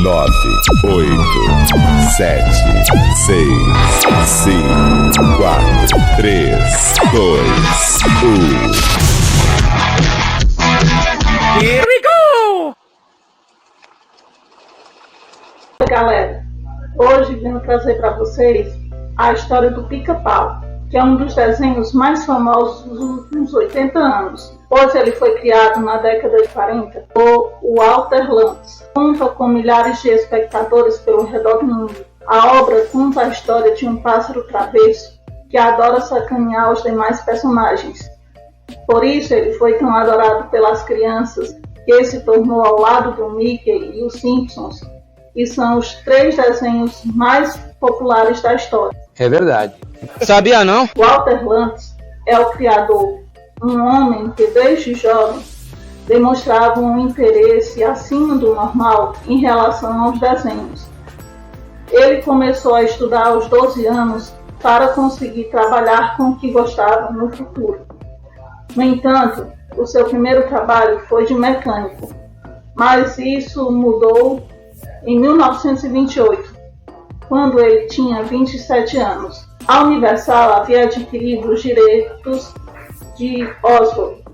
9, 8, 7, 6, 5, 4, 3, 2, 1. Here we go! Galera, hoje venho trazer para vocês a história do Pica-Pau, que é um dos desenhos mais famosos dos últimos 80 anos, pois ele foi criado na década de 40 por Walter Lantz. Conta com milhares de espectadores pelo redor do mundo. A obra conta a história de um pássaro travesso que adora sacanear os demais personagens. Por isso ele foi tão adorado pelas crianças que se tornou ao lado do Mickey e os Simpsons, que são os 3 desenhos mais populares da história. É verdade. Sabia não? Walter Lantz é o criador, um homem que desde jovem demonstrava um interesse acima do normal em relação aos desenhos. Ele começou a estudar aos 12 anos para conseguir trabalhar com o que gostava no futuro. No entanto, o seu primeiro trabalho foi de mecânico, mas isso mudou em 1928, quando ele tinha 27 anos. A Universal havia adquirido os direitos de Oswald,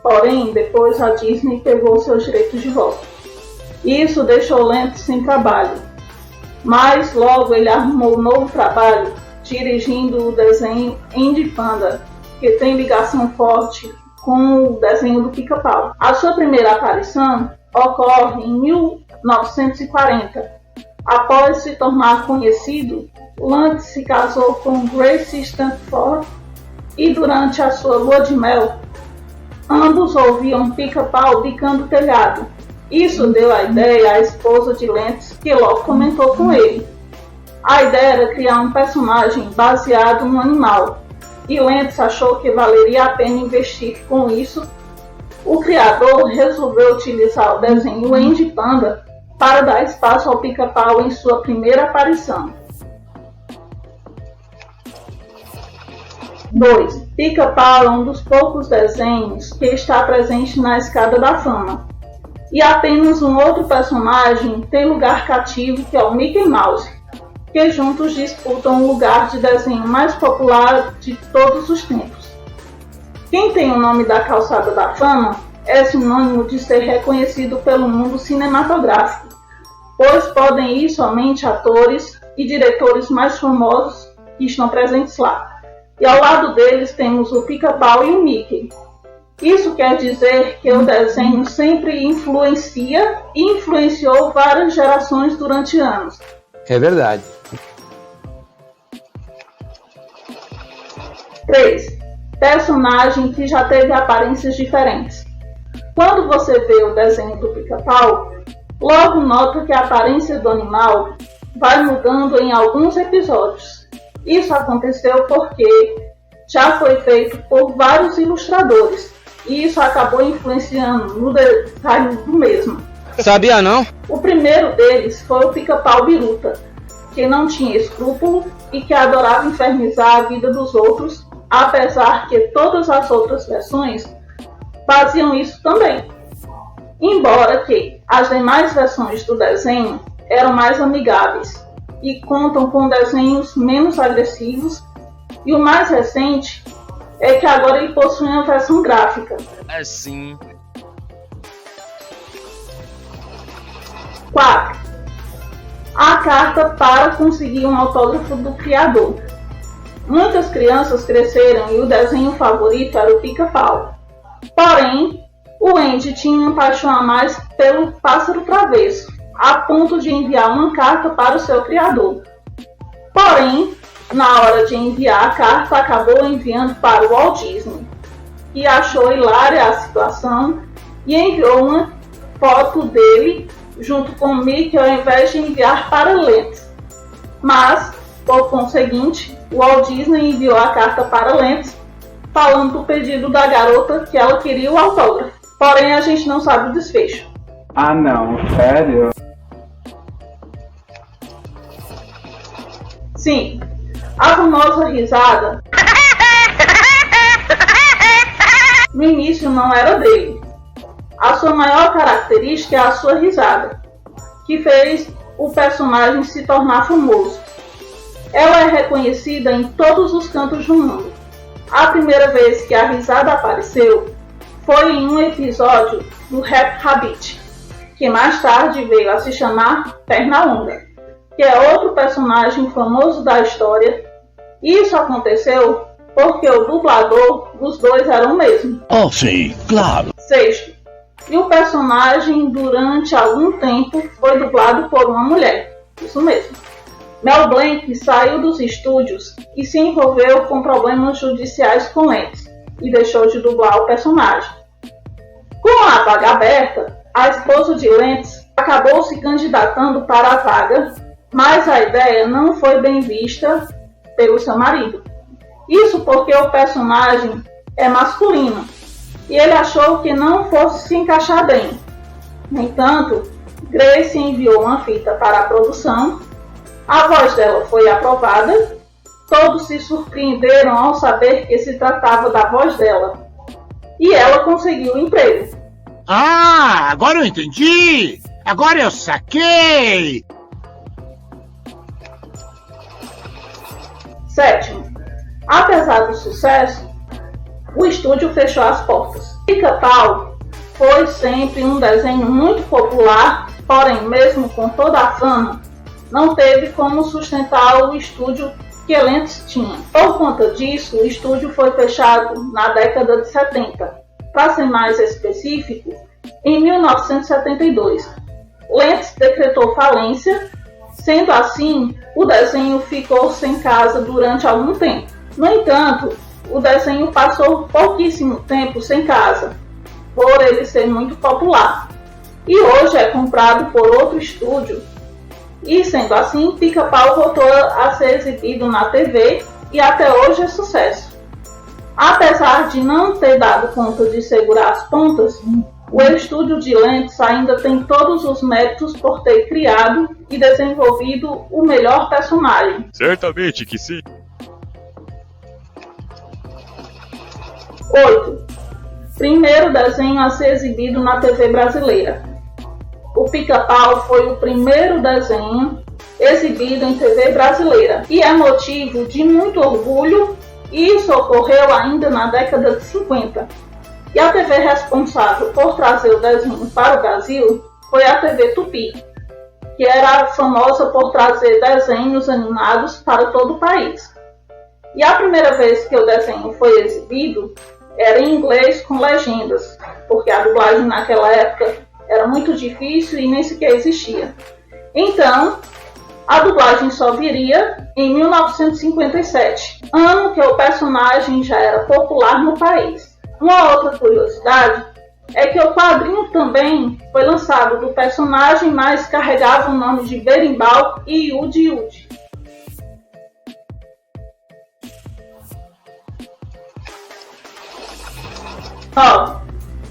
porém depois a Disney pegou seus direitos de volta. Isso deixou Lantz sem trabalho, mas logo ele arrumou um novo trabalho dirigindo o desenho Andy Panda, que tem ligação forte com o desenho do Pica-Pau. A sua primeira aparição ocorre em 1940. Após se tornar conhecido, Lantz se casou com Grace Stanford e durante a sua lua de mel, ambos ouviam Pica-Pau bicando o telhado. Isso deu a ideia à esposa de Lantz, que logo comentou com ele. A ideia era criar um personagem baseado no animal, e Lantz achou que valeria a pena investir com isso. O criador resolveu utilizar o desenho Andy Panda para dar espaço ao Pica-Pau em sua primeira aparição. 2. Pica-Pau é um dos poucos desenhos que está presente na escada da fama. E apenas um outro personagem tem lugar cativo, que é o Mickey Mouse, que juntos disputam o lugar de desenho mais popular de todos os tempos. Quem tem o nome da calçada da fama é sinônimo de ser reconhecido pelo mundo cinematográfico, pois podem ir somente atores e diretores mais famosos que estão presentes lá. E ao lado deles temos o Pica-Pau e o Mickey. Isso quer dizer que o desenho sempre influencia e influenciou várias gerações durante anos. É verdade. 3. Personagem que já teve aparências diferentes. Quando você vê o desenho do Pica-Pau, logo nota que a aparência do animal vai mudando em alguns episódios. Isso aconteceu porque já foi feito por vários ilustradores e isso acabou influenciando no design do mesmo. Sabia não? O primeiro deles foi o Pica-Pau Biruta, que não tinha escrúpulo e que adorava infernizar a vida dos outros, apesar que todas as outras versões faziam isso também. Embora que as demais versões do desenho eram mais amigáveis e contam com desenhos menos agressivos, e o mais recente é que agora ele possui uma versão gráfica. É sim. 4. A carta para conseguir um autógrafo do criador. Muitas crianças cresceram e o desenho favorito era o Pica-Pau. Porém, o Andy tinha uma paixão a mais pelo pássaro travesso, a ponto de enviar uma carta para o seu criador. Porém, na hora de enviar a carta, acabou enviando para o Walt Disney, que achou hilária a situação e enviou uma foto dele junto com o Mickey ao invés de enviar para Lantz. Mas, por conseguinte, o Walt Disney enviou a carta para Lantz, falando do pedido da garota que ela queria o autógrafo. Porém, a gente não sabe o desfecho. Ah não, sério? Sim, a famosa risada no início não era dele. A sua maior característica é a sua risada. que fez o personagem se tornar famoso. Ela é reconhecida em todos os cantos do mundo. A primeira vez que a risada apareceu foi em um episódio do Rap Rabbit, que mais tarde veio a se chamar Pernalonga, que é outro personagem famoso da história. Isso aconteceu porque o dublador dos dois era o mesmo. Oh, sim, claro. Sexto, e o personagem durante algum tempo foi dublado por uma mulher. Isso mesmo. Mel Blanc saiu dos estúdios e se envolveu com problemas judiciais com Lentz e deixou de dublar o personagem. Com a vaga aberta, a esposa de Lentz acabou se candidatando para a vaga, mas a ideia não foi bem vista pelo seu marido. Isso porque o personagem é masculino e ele achou que não fosse se encaixar bem. No entanto, Grace enviou uma fita para a produção, a voz dela foi aprovada, todos se surpreenderam ao saber que se tratava da voz dela, e ela conseguiu o emprego. Ah, agora eu entendi! Agora eu saquei! Sétimo, apesar do sucesso, o estúdio fechou as portas. Pica-Pau foi sempre um desenho muito popular, porém, mesmo com toda a fama, não teve como sustentar o estúdio que Lentz tinha. Por conta disso, o estúdio foi fechado na década de 70. Para ser mais específico, em 1972. Lentz decretou falência, sendo assim, o desenho ficou sem casa durante algum tempo. No entanto, o desenho passou pouquíssimo tempo sem casa, por ele ser muito popular. E hoje é comprado por outro estúdio. E sendo assim, Pica-Pau voltou a ser exibido na TV e até hoje é sucesso. Apesar de não ter dado conta de segurar as pontas, o estúdio de Lentz ainda tem todos os méritos por ter criado e desenvolvido o melhor personagem. Certamente que sim. 8. Primeiro desenho a ser exibido na TV brasileira. O Pica-Pau foi o primeiro desenho exibido em TV brasileira e é motivo de muito orgulho, e isso ocorreu ainda na década de 50. E a TV responsável por trazer o desenho para o Brasil foi a TV Tupi, que era famosa por trazer desenhos animados para todo o país. E a primeira vez que o desenho foi exibido era em inglês com legendas, porque a dublagem naquela época era muito difícil e nem sequer existia. Então, a dublagem só viria em 1957, ano que o personagem já era popular no país. Uma outra curiosidade é que o quadrinho também foi lançado do personagem, mas carregava o nome de Berimbau e Yudi Yudi.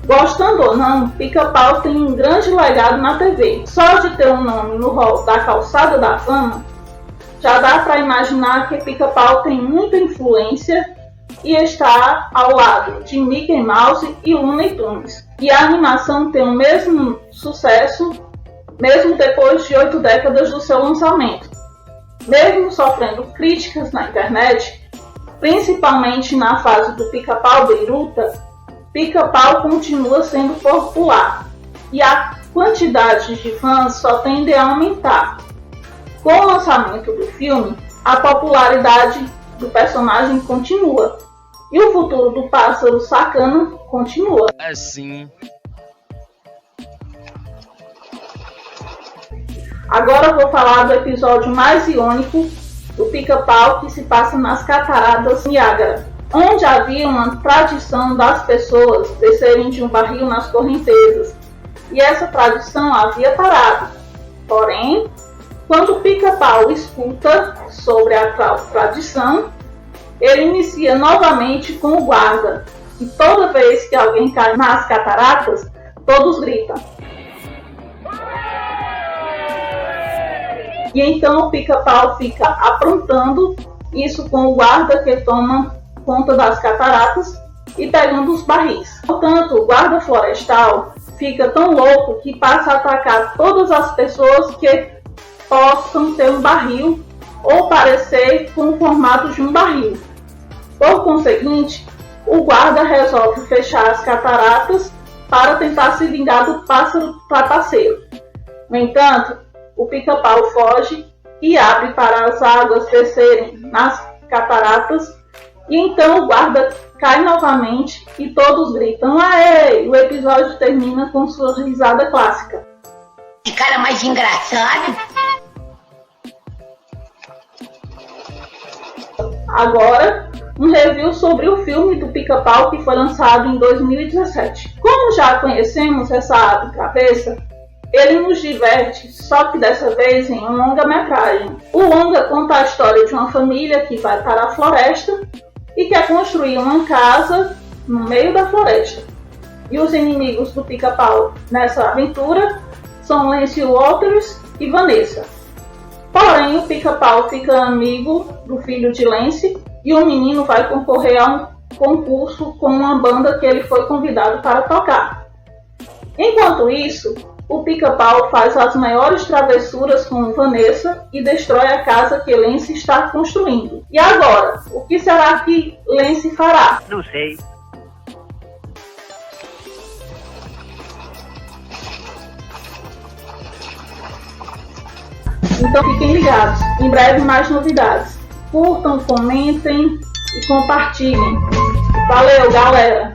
Gostando ou não, Pica-Pau tem um grande legado na TV. Só de ter um nome no hall da Calçada da Fama, já dá para imaginar que Pica-Pau tem muita influência e está ao lado de Mickey Mouse e Looney Tunes. E a animação tem o mesmo sucesso, mesmo depois de 8 décadas do seu lançamento. Mesmo sofrendo críticas na internet, principalmente na fase do Pica-Pau Biruta, Pica-Pau continua sendo popular e a quantidade de fãs só tende a aumentar. Com o lançamento do filme, a popularidade do personagem continua e o futuro do pássaro sacana continua. É sim. Agora eu vou falar do episódio mais icônico do Pica-Pau, que se passa nas Cataratas Niágara, onde havia uma tradição das pessoas descerem de um barril nas correntezas, e essa tradição havia parado. Porém, quando o Pica-Pau escuta sobre a tal tradição, ele inicia novamente com o guarda, e toda vez que alguém cai nas cataratas, todos gritam. E então o Pica-Pau fica aprontando isso com o guarda, que toma conta das cataratas e pegando os barris. Portanto, o guarda florestal fica tão louco que passa a atacar todas as pessoas que possam ter um barril ou parecer com o formato de um barril. Por conseguinte, o guarda resolve fechar as cataratas para tentar se vingar do pássaro trapaceiro. No entanto, o Pica-Pau foge e abre para as águas descerem nas cataratas, e então o guarda cai novamente e todos gritam "Aê!". O episódio termina com sua risada clássica. Que cara mais engraçado! Agora, um review sobre o filme do Pica-Pau que foi lançado em 2017. Como já conhecemos essa ave-cabeça, ele nos diverte, só que dessa vez em um longa-metragem. O longa conta a história de uma família que vai para a floresta e quer construir uma casa no meio da floresta. E os inimigos do Pica-Pau nessa aventura são Lance Walters e Vanessa. Porém, o Pica-Pau fica amigo do filho de Lance e o menino vai concorrer a um concurso com uma banda que ele foi convidado para tocar. Enquanto isso, o Pica-Pau faz as maiores travessuras com Vanessa e destrói a casa que Lance está construindo. E agora, o que será que Lance fará? Não sei. Então fiquem ligados, em breve mais novidades. Curtam, comentem e compartilhem. Valeu, galera!